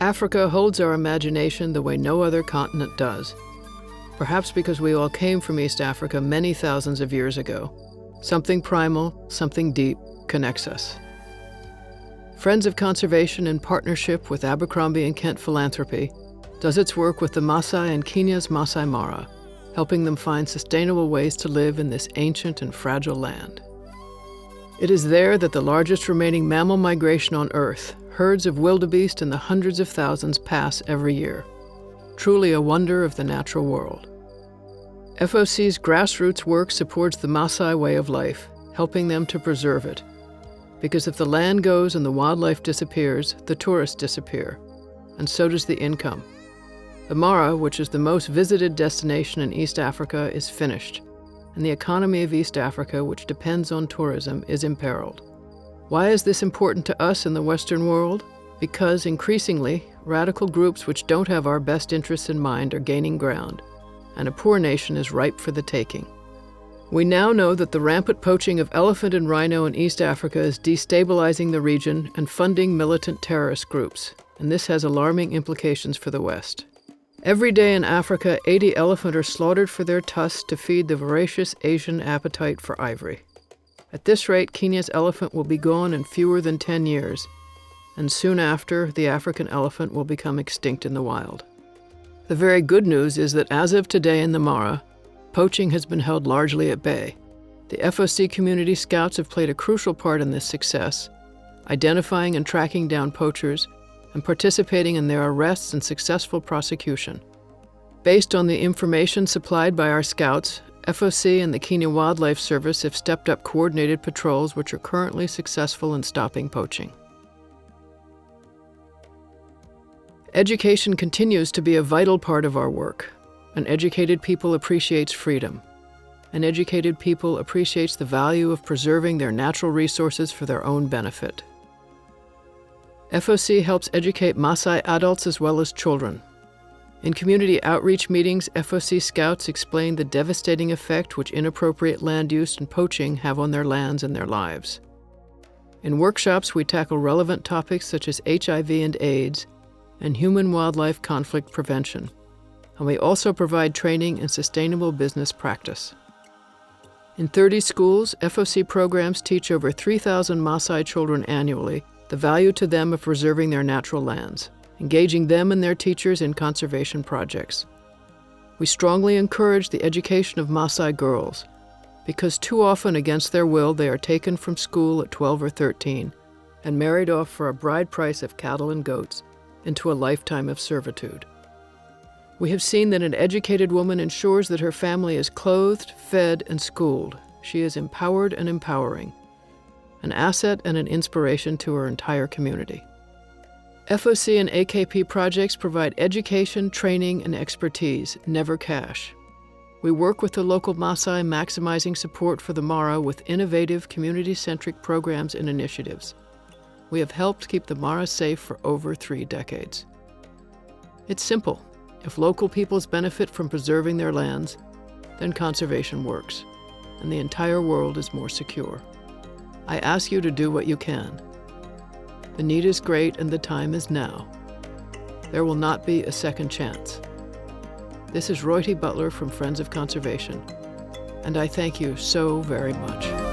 Africa holds our imagination the way no other continent does. Perhaps because we all came from East Africa many thousands of years ago. Something primal, something deep, connects us. Friends of Conservation, in partnership with Abercrombie & Kent Philanthropy, does its work with the Maasai in Kenya's Maasai Mara, helping them find sustainable ways to live in this ancient and fragile land. It is there that the largest remaining mammal migration on Earth, herds of wildebeest in the hundreds of thousands, pass every year. Truly a wonder of the natural world. FOC's grassroots work supports the Maasai way of life, helping them to preserve it. Because if the land goes and the wildlife disappears, the tourists disappear, and so does the income. The Mara, which is the most visited destination in East Africa, is finished, and the economy of East Africa, which depends on tourism, is imperiled. Why is this important to us in the Western world? Because, increasingly, radical groups which don't have our best interests in mind are gaining ground, and a poor nation is ripe for the taking. We now know that the rampant poaching of elephant and rhino in East Africa is destabilizing the region and funding militant terrorist groups, and this has alarming implications for the West. Every day in Africa, 80 elephant are slaughtered for their tusks to feed the voracious Asian appetite for ivory. At this rate, Kenya's elephant will be gone in fewer than 10 years, and soon after, the African elephant will become extinct in the wild. The very good news is that as of today in the Mara, poaching has been held largely at bay. The FOC community scouts have played a crucial part in this success, identifying and tracking down poachers and participating in their arrests and successful prosecution. Based on the information supplied by our scouts, FOC and the Kenya Wildlife Service have stepped up coordinated patrols which are currently successful in stopping poaching. Education continues to be a vital part of our work. An educated people appreciates freedom. An educated people appreciates the value of preserving their natural resources for their own benefit. FOC helps educate Maasai adults as well as children. In community outreach meetings, FOC scouts explain the devastating effect which inappropriate land use and poaching have on their lands and their lives. In workshops, we tackle relevant topics such as HIV and AIDS and human-wildlife conflict prevention, and we also provide training in sustainable business practice. In 30 schools, FOC programs teach over 3,000 Maasai children annually the value to them of preserving their natural lands, engaging them and their teachers in conservation projects. We strongly encourage the education of Maasai girls, because too often against their will they are taken from school at 12 or 13 and married off for a bride price of cattle and goats into a lifetime of servitude. We have seen that an educated woman ensures that her family is clothed, fed, and schooled. She is empowered and empowering, an asset and an inspiration to her entire community. FOC and AKP projects provide education, training, and expertise, never cash. We work with the local Maasai, maximizing support for the Mara with innovative, community-centric programs and initiatives. We have helped keep the Mara safe for over 3 decades. It's simple. If local peoples benefit from preserving their lands, then conservation works, and the entire world is more secure. I ask you to do what you can. The need is great and the time is now. There will not be a second chance. This is Roy T. Butler from Friends of Conservation, and I thank you so very much.